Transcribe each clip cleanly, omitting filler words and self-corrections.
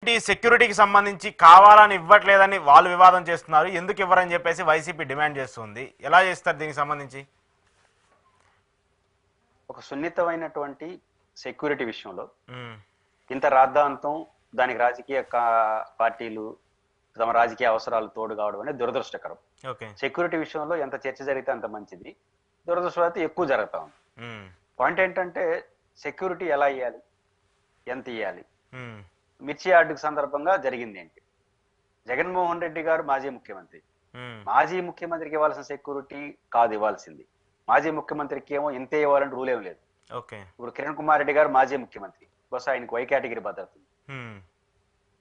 ఏంటి సెక్యూరిటీకి సంబంధించి కావాలని ఇవ్వట్లేదని వాళ్ళు వివాదం చేస్తున్నారు, ఎందుకు ఇవ్వరని చెప్పేసి వైసీపీ డిమాండ్ చేస్తుంది. ఎలా చేస్తారు దీనికి సంబంధించి? ఒక సున్నితమైనటువంటి సెక్యూరిటీ విషయంలో ఇంత రాద్ధాంతం, దానికి రాజకీయ పార్టీలు తమ రాజకీయ అవసరాలు తోడు కావడం అనేది దురదృష్టకరం. సెక్యూరిటీ విషయంలో ఎంత చర్చ జరిగితే అంత మంచిది. దురదృష్టం ఎక్కువ జరుగుతా ఉంది. పాయింట్ ఏంటంటే సెక్యూరిటీ ఎలా ఇవ్వాలి, ఎంత ఇవ్వాలి. మిర్చి యార్డుకు సందర్భంగా జరిగింది ఏంటి? జగన్మోహన్ రెడ్డి గారు మాజీ ముఖ్యమంత్రి, మాజీ ముఖ్యమంత్రికి ఇవ్వాల్సిన సెక్యూరిటీ కాదు ఇవ్వాల్సింది. మాజీ ముఖ్యమంత్రికి ఏమో ఇంతే ఇవ్వాలని రూల్ ఏం లేదు. ఇప్పుడు కిరణ్ కుమార్ రెడ్డి గారు మాజీ ముఖ్యమంత్రి, బహుశా ఆయనకు వై కేటగిరీ భద్రత.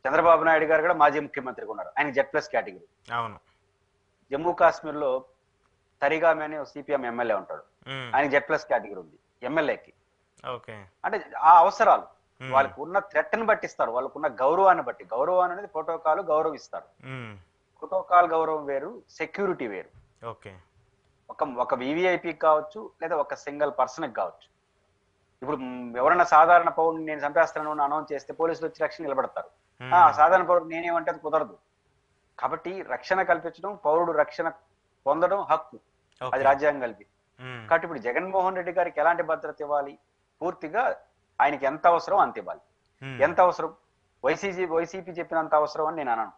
చంద్రబాబు నాయుడు గారు కూడా మాజీ ముఖ్యమంత్రిగా ఉన్నారు, ఆయన Z+ కేటగిరీ. అవును. జమ్మూ కాశ్మీర్ లో తరిగామి అనే సిపిఎం ఎమ్మెల్యే ఉంటాడు, ఆయన Z+ కేటగిరీ ఉంది ఎమ్మెల్యేకి. అంటే ఆ అవసరాలు వాళ్ళకు ఉన్న థ్రెట్ ని బట్టి ఇస్తారు, వాళ్ళకున్న గౌరవాన్ని బట్టి. గౌరవం అనేది ప్రోటోకాల్, గౌరవిస్తారు. ప్రోటోకాల్ గౌరవం వేరు, సెక్యూరిటీ వేరు. ఒక వివిఐపి కావచ్చు, లేదా ఒక సింగిల్ పర్సన్ కావచ్చు. ఇప్పుడు ఎవరైనా సాధారణ పౌరుని నేను చంపేస్తాను అనౌన్స్ చేస్తే పోలీసులు వచ్చి రక్షణ నిలబడతారు. సాధారణ పౌరుడు నేనేమంటే అది కుదరదు. కాబట్టి రక్షణ కల్పించడం, పౌరుడు రక్షణ పొందడం హక్కు, అది రాజ్యాంగం కల్పింది. కాబట్టి ఇప్పుడు జగన్మోహన్ రెడ్డి గారికి ఎలాంటి భద్రత ఇవ్వాలి? పూర్తిగా ఆయనకి ఎంత అవసరం అంత ఇవ్వాలి. ఎంత అవసరం వైసీపీ చెప్పినంత అవసరం అని నేను అన్నాను.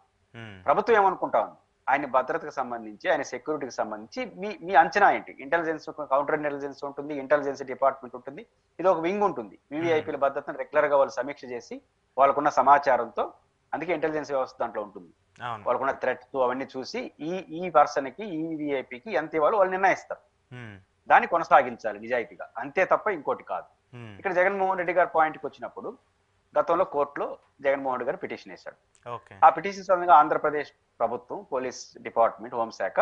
ప్రభుత్వం ఏమనుకుంటా ఉంది? ఆయన భద్రతకు సంబంధించి, ఆయన సెక్యూరిటీకి సంబంధించి మీ అంచనా ఏంటి? ఇంటెలిజెన్స్, కౌంటర్ ఇంటెలిజెన్స్ ఉంటుంది, ఇంటెలిజెన్స్ డిపార్ట్మెంట్ ఉంటుంది, ఇది ఒక వింగ్ ఉంటుంది. వివిఐపీల భద్రతను రెగ్యులర్ గా వాళ్ళు సమీక్ష చేసి వాళ్ళకున్న సమాచారంతో, అందుకే ఇంటెలిజెన్స్ వ్యవస్థ దాంట్లో ఉంటుంది, వాళ్ళకున్న థ్రెట్స్ అవన్నీ చూసి ఈ పర్సన్ కి, ఈ విఐపీకి ఎంత ఇవ్వాలో వాళ్ళు నిర్ణయిస్తారు. దాన్ని కొనసాగించాలి నిజాయితీగా, అంతే తప్ప ఇంకోటి కాదు. ఇక్కడ జగన్మోహన్ రెడ్డి గారి పాయింట్కి వచ్చినప్పుడు, గతంలో కోర్టులో జగన్మోహన్ రెడ్డి గారు పిటిషన్ వేశాడు. ఆ పిటిషన్ సందర్భంగా ఆంధ్రప్రదేశ్ ప్రభుత్వం, పోలీస్ డిపార్ట్మెంట్, హోంశాఖ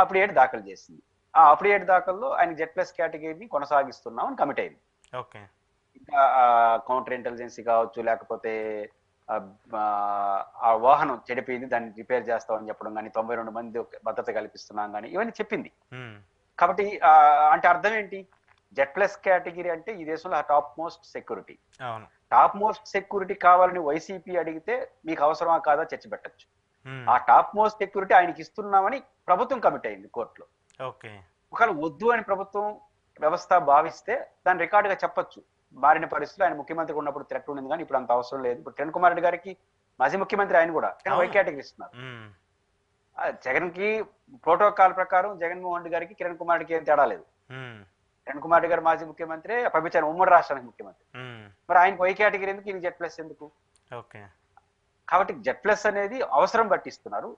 అప్డేట్ దాఖలు చేసింది. ఆ అప్డేట్ దాఖల్లో ఆయన Z+ కేటగిరీని కొనసాగిస్తున్నామని కమిట్ అయింది. ఇంకా కౌంటర్ ఇంటెలిజెన్సీ కావచ్చు, లేకపోతే ఆ వాహనం చెడిపోయింది దాన్ని రిపేర్ చేస్తామని చెప్పడం కానీ, 92 మంది భద్రత కల్పిస్తున్నాం కానీ, ఇవన్నీ చెప్పింది. కాబట్టి అంటే అర్థం ఏంటి? Z+ కేటగిరీ అంటే ఈ దేశంలో top most security. Top most security కావాలని వైసీపీ అడిగితే మీకు అవసరమా కాదా చర్చ పెట్టచ్చు. ఆ టాప్ మోస్ట్ సెక్యూరిటీ ఆయనకి ఇస్తున్నామని ప్రభుత్వం కమిట్ అయింది కోర్టులో. ఒకవేళ వద్దు అని ప్రభుత్వం వ్యవస్థ భావిస్తే దాని రికార్డుగా చెప్పొచ్చు. మారిన పరిస్థితులు, ఆయన ముఖ్యమంత్రి ఉన్నప్పుడు థ్రెట్ ఉండింది కానీ ఇప్పుడు అంత అవసరం లేదు. ఇప్పుడు కిరణ్ కుమార్ రెడ్డి గారికి మాజీ ముఖ్యమంత్రి, ఆయన కూడా వై కేటగిరీ ఇస్తున్నారు. జగన్ కి ప్రోటోకాల్ ప్రకారం జగన్మోహన్ రెడ్డి గారికి, కిరణ్ కుమార్ రెడ్డికి ఏం తేడా లేదు. కిరణ్ కుమార్ రెడ్డి గారు మాజీ ముఖ్యమంత్రి, పంపించారు ఉమ్మడి రాష్ట్రానికి ముఖ్యమంత్రి. మరి ఆయనకు వై కేటగిరీ ఎందుకు, ఈయన Z+ ఎందుకు? కాబట్టి Z+ అనేది అవసరం బట్టి ఇస్తున్నారు.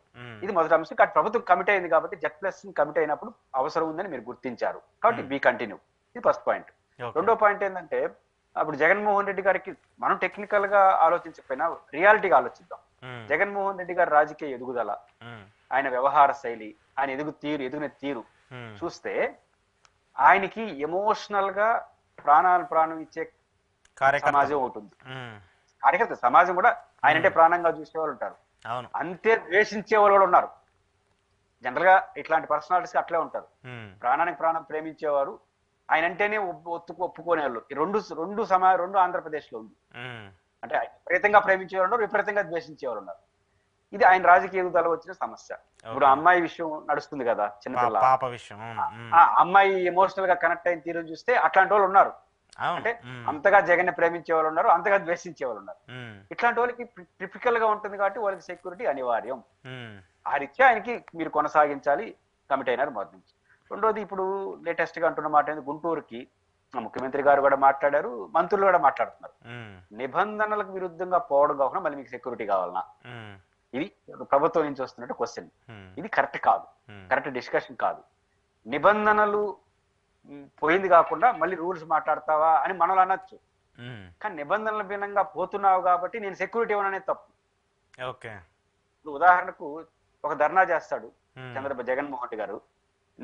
ఇది మొదటి అంశం. కాబట్టి ప్రభుత్వం కమిట్ అయింది కాబట్టి, Z+ కమిట్ అయినప్పుడు అవసరం ఉందని మీరు గుర్తించారు కాబట్టి వి కంటిన్యూ. ఇది ఫస్ట్ పాయింట్. రెండో పాయింట్ ఏంటంటే, అప్పుడు జగన్మోహన్ రెడ్డి గారికి మనం టెక్నికల్ గా ఆలోచించకపోయినా రియాలిటీగా ఆలోచిద్దాం. జగన్మోహన్ రెడ్డి గారి రాజకీయ ఎదుగుదల, ఆయన వ్యవహార శైలి, ఆయన ఎదిగిన తీరు చూస్తే ఆయనకి ఎమోషనల్ గా ప్రాణం ఇచ్చే సమాజం ఉంటుంది. కార్యకర్త సమాజం కూడా ఆయన అంటే ప్రాణంగా చూసేవాళ్ళు ఉంటారు, అంతే ద్వేషించే వాళ్ళు కూడా ఉన్నారు. జనరల్ గా ఇట్లాంటి పర్సనాలిటీస్ అట్లే ఉంటారు. ప్రాణానికి ప్రాణం ప్రేమించేవారు, ఆయన అంటేనే ఒప్పుకునే వాళ్ళు. రెండు ఆంధ్రప్రదేశ్ లో ఉంది. అంటే విపరీతంగా ప్రేమించేవారు ఉన్నారు, విపరీతంగా ద్వేషించేవారు ఉన్నారు. ఇది ఆయన రాజకీయ ఎదుగుదల వచ్చిన సమస్య. ఇప్పుడు అమ్మాయి విషయం నడుస్తుంది కదా, చిన్నపిల్ల అమ్మాయి ఎమోషనల్ గా కనెక్ట్ అయిన తీరు చూస్తే అట్లాంటి వాళ్ళు ఉన్నారు. అంటే అంతగా జగన్ ప్రేమించే వాళ్ళు ఉన్నారు, అంతగా ద్వేషించే వాళ్ళు ఉన్నారు. ఇట్లాంటి వాళ్ళకి టిపికల్ గా ఉంటుంది కాబట్టి వాళ్ళకి సెక్యూరిటీ అనివార్యం. ఆ రీత్యా ఆయనకి మీరు కొనసాగించాలి, కమిట్ అయినారు మొదటి నుంచి. రెండోది, ఇప్పుడు లేటెస్ట్ గా అంటున్న మాట గుంటూరుకి ముఖ్యమంత్రి గారు కూడా మాట్లాడారు, మంత్రులు కూడా మాట్లాడుతున్నారు. నిబంధనలకు విరుద్ధంగా పోవడం కాకుండా మళ్ళీ మీకు సెక్యూరిటీ కావాలన్నా, ఇది ప్రభుత్వం నుంచి వస్తున్నట్టు క్వశ్చన్. ఇది కరెక్ట్ కాదు, కరెక్ట్ డిస్కషన్ కాదు. నిబంధనలు పోయింది కాకుండా మళ్ళీ రూల్స్ మాట్లాడతావా అని మనలో అనొచ్చు. కానీ నిబంధనల భిన్నంగా పోతున్నావు కాబట్టి నేను సెక్యూరిటీ ఇవ్వననేది తప్పు. ఉదాహరణకు ఒక ధర్నా చేస్తాడు జగన్మోహన్ రెడ్డి గారు,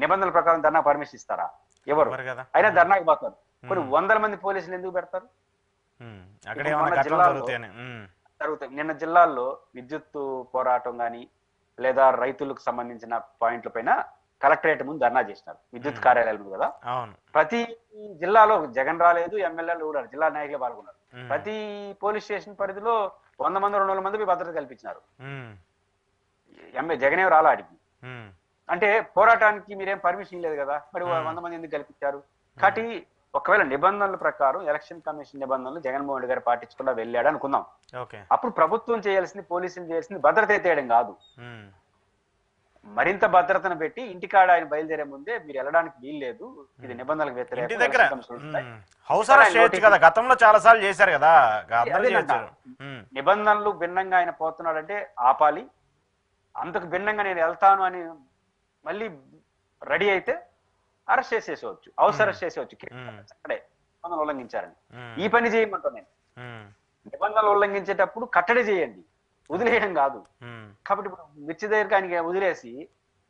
నిబంధనల ప్రకారం ధర్నా పర్మిషన్ ఇస్తారా? ఎవరు? అయినా ధర్నాకి పోతారు. కొన్ని 100 మంది పోలీసులు ఎందుకు పెడతారు? జరుగుతాయి. నిన్న జిల్లాల్లో విద్యుత్ పోరాటం గాని, లేదా రైతులకు సంబంధించిన పాయింట్ల పైన కలెక్టరేట్ ముందు ధర్నా చేసినారు, విద్యుత్ కార్యాలయాలు కదా. ప్రతి జిల్లాలో జగన్ రాలేదు, ఎమ్మెల్యేలు కూడా, జిల్లా నాయకులే పాల్గొన్నారు. ప్రతి పోలీస్ స్టేషన్ పరిధిలో 100 మంది 200 మంది భద్రత కల్పించినారు. జగన్ రాలా ఆడికి. అంటే పోరాటానికి మీరేం పర్మిషన్ లేదు కదా, మరి 100 మంది ఎందుకు కల్పించారు? కాబట్టి ఒకవేళ నిబంధనల ప్రకారం ఎలక్షన్ కమిషన్ నిబంధనలు జగన్మోహన్ రెడ్డి గారు పాటించకుండా వెళ్ళాడు అనుకుందాం. అప్పుడు ప్రభుత్వం చేయాల్సింది, పోలీసులు చేయాల్సింది భద్రత ఎత్తేయడం కాదు, మరింత భద్రతను పెట్టి ఇంటికాడ ఆయన బయలుదేరే ముందే మీరు వెళ్ళడానికి వీలు లేదు, ఇది నిబంధనలకు వ్యతిరేకంగా హౌస్ అరెస్ట్ చేయొచ్చు కదా, గతంలో చాలా సార్లు చేశారు కదా. నిబంధనలు భిన్నంగా ఆయన పోతున్నాడంటే ఆపాలి, అంతకు భిన్నంగా నేను వెళ్తాను అని మళ్ళీ రెడీ అయితే అరెస్ట్ చేసేసుకోవచ్చు, హౌస్ అరెస్ట్ చేసేవచ్చు అక్కడే నిబంధనలు ఉల్లంఘించారని. ఈ పని చేయమంటాను నేను. నిబంధనలు ఉల్లంఘించేటప్పుడు కట్టడి చేయండి, వదిలేయడం కాదు. కాబట్టి ఇప్పుడు మిర్చి దగ్గరికి ఆయనకి వదిలేసి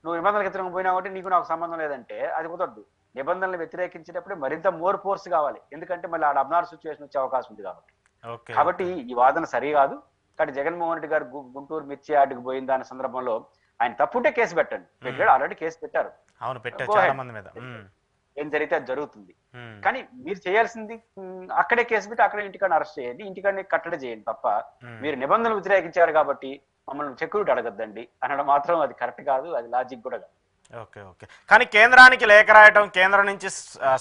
నువ్వు నిబంధనలకు వ్యతిరేకంగా పోయినా కాబట్టి నీకు నాకు సంబంధం లేదంటే అది కుదరదు. నిబంధనలు వ్యతిరేకించేటప్పుడు మరింత మోర్ ఫోర్స్ కావాలి, ఎందుకంటే మళ్ళీ ఆడ అబ్నార్ సిచ్యువేషన్ వచ్చే అవకాశం ఉంది కాబట్టి. కాబట్టి ఈ వాదన సరి కాదు. కాబట్టి జగన్మోహన్ రెడ్డి గారు గుంటూరు మిర్చి యార్డుకు పోయిన దాని సందర్భంలో ఆయన తప్పుంటే కేసు పెట్టండి, పెట్టాడు, ఆల్రెడీ కేసు పెట్టారు, ఏం జరిగితే అది జరుగుతుంది. కానీ మీరు చేయాల్సింది అక్కడే కేసు పెట్టి అక్కడే ఇంటికాడ అరెస్ట్ చేయండి, ఇంటికాడనే కట్టడి చేయండి తప్ప మీరు నిబంధనలు వ్యతిరేకించారు కాబట్టి మమ్మల్ని సెక్యూరిటీ అడగద్దండి అనడం మాత్రం అది కరెక్ట్ కాదు, అది లాజిక్ కూడా కాదు. Okay okay. కానీ కేంద్రానికి లేఖ రాయటం, కేంద్రం నుంచి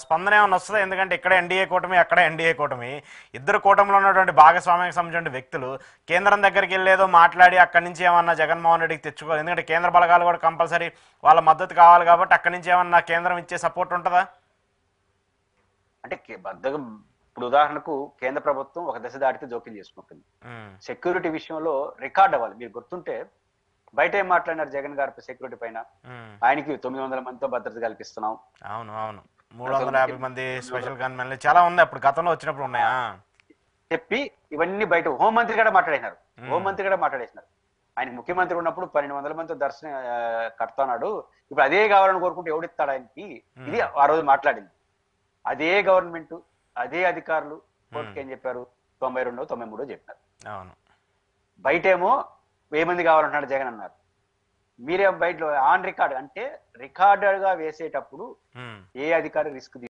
స్పందన ఏమైనా వస్తుంది? ఎందుకంటే ఇక్కడ ఎన్డీఏ కూటమి, అక్కడ ఎన్డీఏ కూటమి, ఇద్దరు కూటమిలో ఉన్నటువంటి భాగస్వామ్యానికి సంబంధించిన వ్యక్తులు కేంద్రం దగ్గరికి వెళ్ళేదో మాట్లాడి అక్కడి నుంచి ఏమన్నా జగన్మోహన్ రెడ్డికి తెచ్చుకోవాలి. ఎందుకంటే కేంద్ర బలగాలు కూడా కంపల్సరీ వాళ్ళ మద్దతు కావాలి కాబట్టి అక్కడి నుంచి ఏమన్నా కేంద్రం ఇచ్చే సపోర్ట్ ఉంటుందా? అంటే ఇప్పుడు ఉదాహరణకు కేంద్ర ప్రభుత్వం ఒక దశ దాటితే జోక్యం చేసుకుంటుంది. సెక్యూరిటీ విషయంలో రికార్డ్ అవ్వాలి. మీరు గుర్తుంటే బయట ఏం మాట్లాడినారు జగన్ గారి సెక్యూరిటీ పైన, ఆయనకి 900 మందితో భద్రత కల్పిస్తున్నాం. అవును అవును, 350 మంది స్పెషల్ గన్మెన్లు చాలా ఉంది అప్పుడు గతంలో వచ్చినప్పుడు ఉన్నాయా చెప్పి ఇవన్నీ బయట హోంమంత్రి కూడా మాట్లాడినారు. హోంమంత్రి కూడా మాట్లాడేసినారు. ఆయనకి ముఖ్యమంత్రి ఉన్నప్పుడు 1200 మందితో దర్శనం కడతాడు, ఇప్పుడు అదే కావాలని కోరుకుంటే ఎవడిస్తాడు ఆయనకి, ఇది ఆ రోజు మాట్లాడింది. అదే గవర్నమెంట్, అదే అధికారులు కోర్టుకి ఏం చెప్పారు? 92 93 చెప్పినారు. అవును, బయటేమో 1000 మంది కావాలంటున్నాడు జగన్ అన్నారు. మీరే బయట ఆన్ రికార్డ్, అంటే రికార్డర్ గా వేసేటప్పుడు ఏ అధికారి రిస్క్